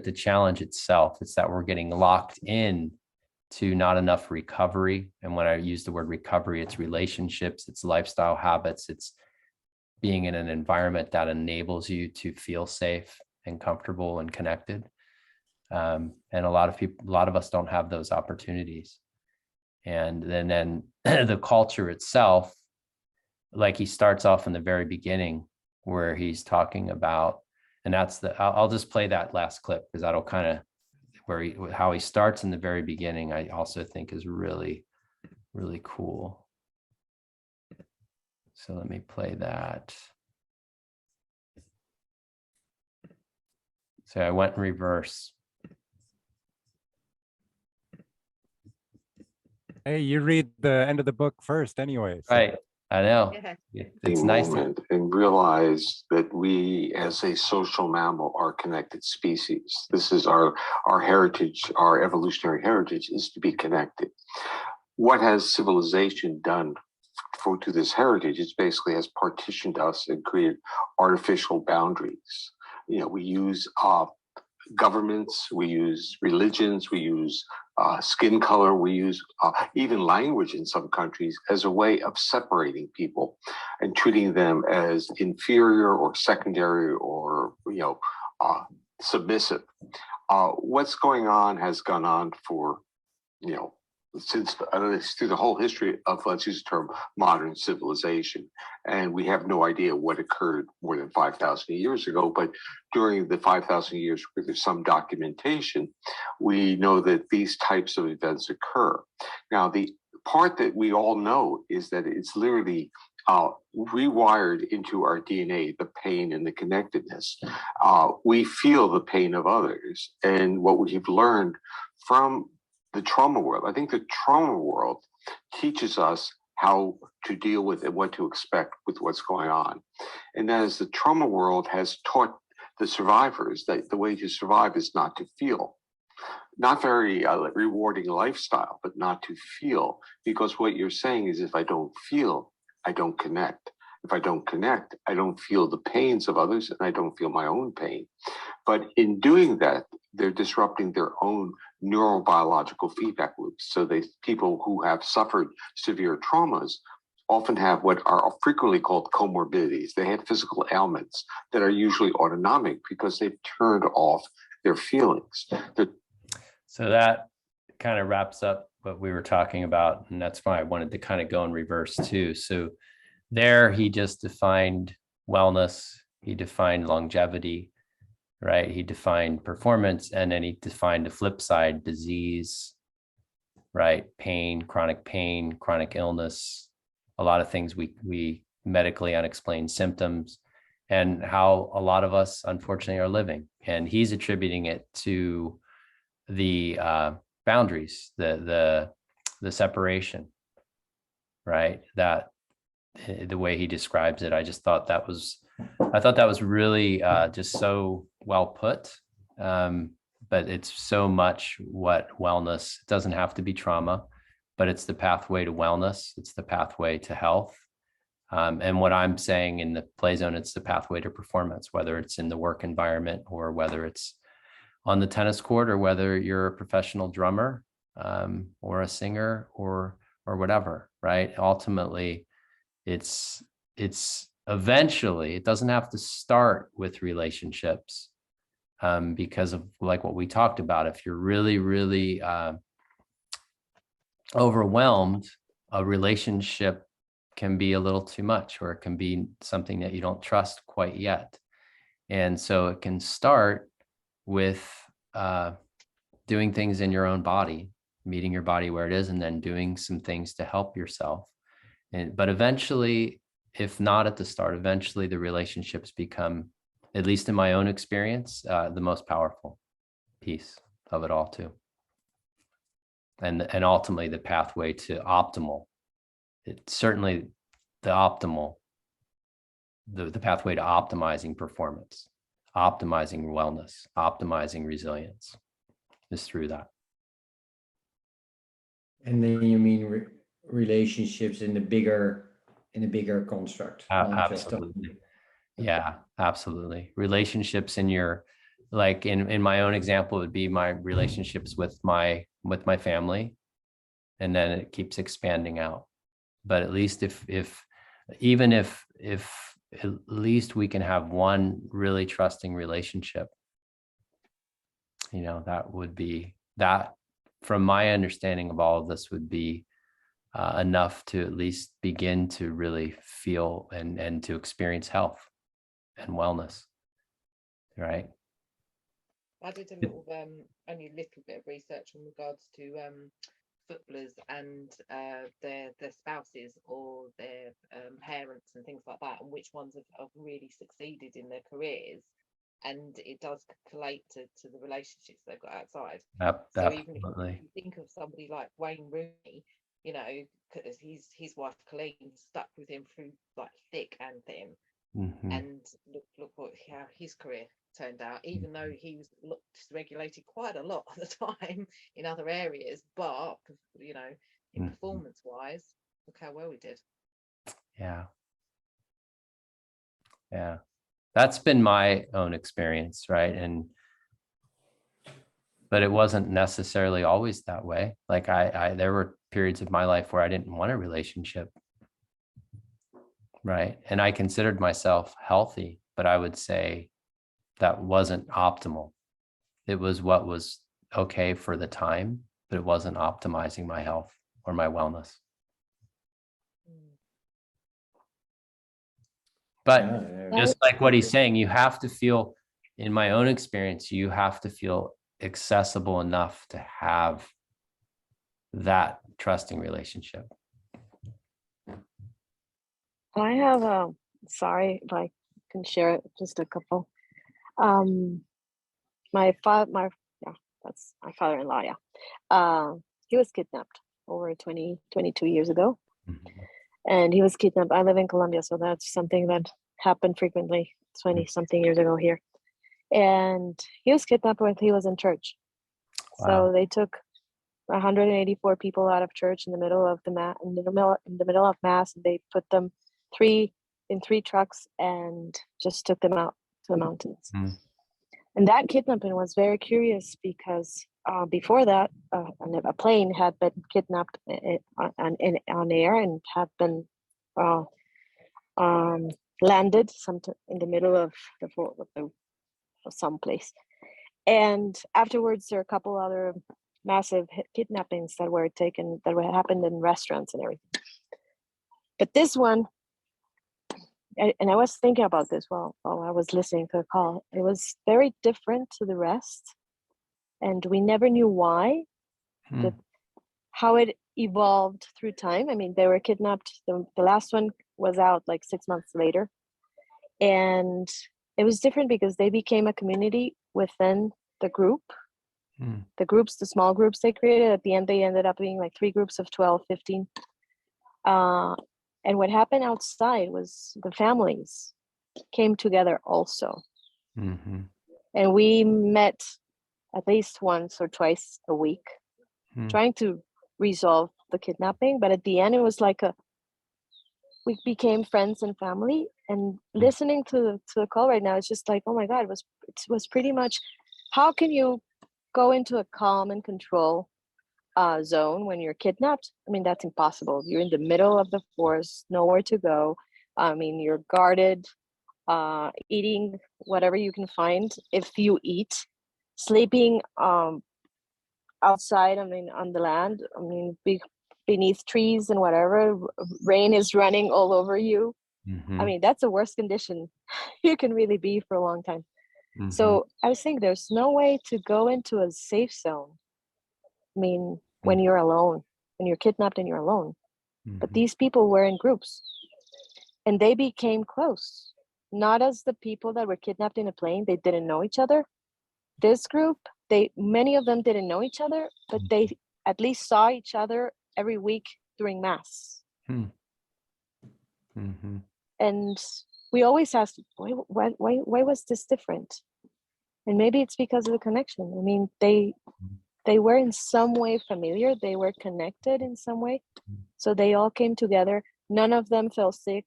Speaker 1: the challenge itself, it's that we're getting locked in to not enough recovery. And when I use the word recovery, it's relationships, it's lifestyle habits, it's being in an environment that enables you to feel safe and comfortable and connected. And a lot of us don't have those opportunities. And then the culture itself, like he starts off in the very beginning where he's talking about, and that's I'll just play that last clip because that'll kind of how he starts in the very beginning, I also think is really, really cool. So let me play that. So I went in reverse.
Speaker 6: Hey, you read the end of the book first anyway. So.
Speaker 1: Right, I know.
Speaker 3: Yeah.
Speaker 1: It's nice
Speaker 2: moment and realize that we as a social mammal are connected species. This is our heritage, our evolutionary heritage is to be connected. What has civilization done to this heritage? It basically has partitioned us and created artificial boundaries. We use governments, we use religions, we use skin color, we use even language in some countries as a way of separating people and treating them as inferior or secondary or submissive. What's going on has gone on for since through the whole history of, let's use the term, modern civilization. And we have no idea what occurred more than 5,000 years ago, but during the 5,000 years where there's some documentation, we know that these types of events occur. Now, the part that we all know is that it's literally rewired into our DNA, the pain and the connectedness. We feel the pain of others. And what we've learned from the trauma world, I think the trauma world teaches us how to deal with and what to expect with what's going on. And that is, the trauma world has taught the survivors that the way to survive is not to feel. Not very rewarding lifestyle, but not to feel. Because what you're saying is, if I don't feel, I don't connect. If I don't connect, I don't feel the pains of others and I don't feel my own pain. But in doing that, they're disrupting their own neurobiological feedback loops. So people who have suffered severe traumas often have what are frequently called comorbidities. They have physical ailments that are usually autonomic because they've turned off their feelings.
Speaker 1: So that kind of wraps up what we were talking about. And that's why I wanted to kind of go in reverse too. So there he just defined wellness, he defined longevity, right? He defined performance, and then he defined the flip side, disease, right? Pain, chronic illness, a lot of things we medically unexplained symptoms, and how a lot of us unfortunately are living. And he's attributing it to the boundaries, the separation, right? That the way he describes it, I thought that was really just so well put. But it's so much what wellness, it doesn't have to be trauma, but it's the pathway to wellness. It's the pathway to health. And what I'm saying in the play zone, it's the pathway to performance, whether it's in the work environment or whether it's on the tennis court or whether you're a professional drummer or a singer or whatever, right? Ultimately, it's eventually, it doesn't have to start with relationships because of like what we talked about. If you're really, really overwhelmed, a relationship can be a little too much, or it can be something that you don't trust quite yet. And so it can start with doing things in your own body, meeting your body where it is, and then doing some things to help yourself. But eventually, if not at the start, eventually the relationships become, at least in my own experience, the most powerful piece of it all too. and ultimately the pathway to optimal. It's certainly the optimal, the pathway to optimizing performance, optimizing wellness, optimizing resilience is through that.
Speaker 4: And then you mean relationships in the bigger construct. not just
Speaker 1: Absolutely. Yeah, absolutely. Relationships in your, like in my own example, would be my relationships with my family, and then it keeps expanding out. But at least if at least we can have one really trusting relationship, that would be, that from my understanding of all of this, would be enough to at least begin to really feel and to experience health and wellness, right?
Speaker 3: I did a little, only a little bit of research in regards to footballers and their spouses or their parents and things like that, and which ones have really succeeded in their careers. And it does collate to the relationships they've got outside. So even if you think of somebody like Wayne Rooney, because his wife Colleen stuck with him through like thick and thin.
Speaker 1: Mm-hmm.
Speaker 3: And look how his career turned out, even though he was dysregulated quite a lot of the time in other areas, but in performance wise, look how well he did.
Speaker 1: Yeah that's been my own experience, right? But it wasn't necessarily always that way. Like I there were periods of my life where I didn't want a relationship, right? And I considered myself healthy, but I would say that wasn't optimal. It was what was okay for the time, but it wasn't optimizing my health or my wellness. But just like what he's saying, you have to feel, in my own experience, you have to feel accessible enough to have that trusting relationship.
Speaker 7: I have sorry if I can share it, just a couple. That's my father-in-law. He was kidnapped over 22 years ago.
Speaker 1: Mm-hmm.
Speaker 7: And he was kidnapped. I live in Colombia, so that's something that happened frequently 20 something years ago here. And he was kidnapped when he was in church.
Speaker 1: Wow.
Speaker 7: So they took 184 people out of church in the middle of in the middle of mass, and they put them in three trucks and just took them out to the mountains.
Speaker 1: Mm.
Speaker 7: And that kidnapping was very curious because before that, a plane had been kidnapped on air and had been landed in the middle of some place. And afterwards, there are a couple other massive kidnappings that happened in restaurants and everything. But this one, and I was thinking about this while I was listening to the call, it was very different to the rest. And we never knew why, how it evolved through time. I mean, they were kidnapped. The last one was out like 6 months later. And it was different because they became a community within the group. The small groups they created, at the end, they ended up being like 3 groups of 12, 15. And what happened outside was the families came together also.
Speaker 1: Mm-hmm.
Speaker 7: And we met at least once or twice a week, trying to resolve the kidnapping. But at the end, it was like we became friends and family. And listening to the call right now, it's just like, oh my God, it was pretty much, how can you go into a calm and control zone when you're kidnapped? I mean, that's impossible. You're in the middle of the forest, nowhere to go. I mean, you're guarded, eating whatever you can find if you eat, sleeping outside, I mean, on the land, I mean, beneath trees and whatever. Rain is running all over you. I mean, that's the worst condition you can really be for a long time. So I was thinking there's no way to go into a safe zone. I mean, when you're alone, when you're kidnapped and you're alone. But these people were in groups and they became close. Not as the people that were kidnapped in a plane, they didn't know each other. This group, many of them didn't know each other, but they at least saw each other every week during mass.
Speaker 1: Mm-hmm.
Speaker 7: And we always asked, why was this different? And maybe it's because of the connection. I mean, they were in some way familiar, they were connected in some way, so they all came together. None of them felt sick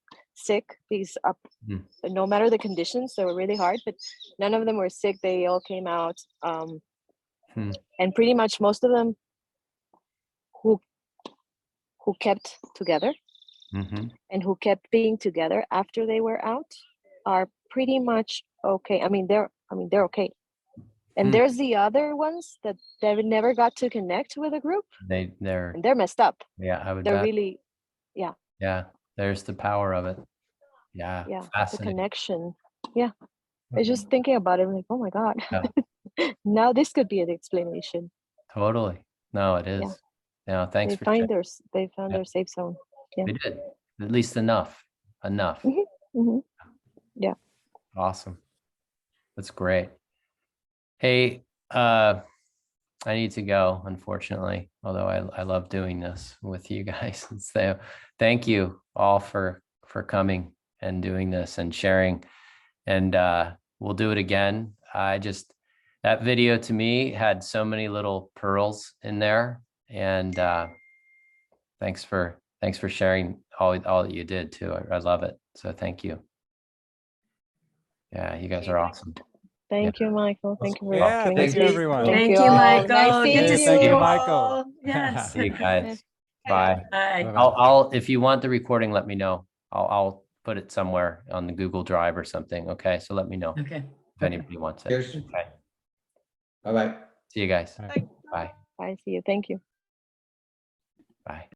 Speaker 7: because no matter the conditions, they were really hard, but none of them were sick. They all came out, and pretty much most of them who kept together and who kept being together after they were out are pretty much okay. I mean, they're okay. And there's the other ones that they never got to connect with a group. They're messed up.
Speaker 1: Yeah, I would.
Speaker 7: They're really,
Speaker 1: Yeah, there's the power of it. Yeah,
Speaker 7: the
Speaker 1: fascinating.
Speaker 7: connection. Yeah, I was just thinking about it. I'm like, oh my god, now this could be an explanation.
Speaker 1: Totally. No, it is. No, thanks
Speaker 7: They
Speaker 1: for
Speaker 7: found
Speaker 1: sharing.
Speaker 7: their safe zone. Yeah,
Speaker 1: They did at least enough.
Speaker 7: Yeah.
Speaker 1: Awesome. That's great. Hey, I need to go, unfortunately, although I love doing this with you guys. So thank you all for coming and doing this and sharing. And we'll do it again. That video to me had so many little pearls in there. And thanks for sharing all that you did too. I love it. So thank you. Yeah, you guys are awesome.
Speaker 7: Thank you, Michael. Thank you for coming.
Speaker 6: Thank you, everyone.
Speaker 9: Thank you,
Speaker 7: all.
Speaker 9: Michael.
Speaker 7: Nice seeing
Speaker 9: Good to
Speaker 7: you.
Speaker 9: see
Speaker 6: Thank you,
Speaker 9: you
Speaker 6: Michael.
Speaker 9: all. Yes.
Speaker 1: See you guys. Bye.
Speaker 9: Bye.
Speaker 1: I'll if you want the recording, let me know. I'll put it somewhere on the Google Drive or something. Okay, so let me know
Speaker 9: Okay.
Speaker 1: if anybody wants it.
Speaker 4: Cheers.
Speaker 1: Okay.
Speaker 4: Bye-bye.
Speaker 1: See you guys.
Speaker 6: Bye.
Speaker 1: Bye.
Speaker 7: Bye. See you. Thank you.
Speaker 1: Bye.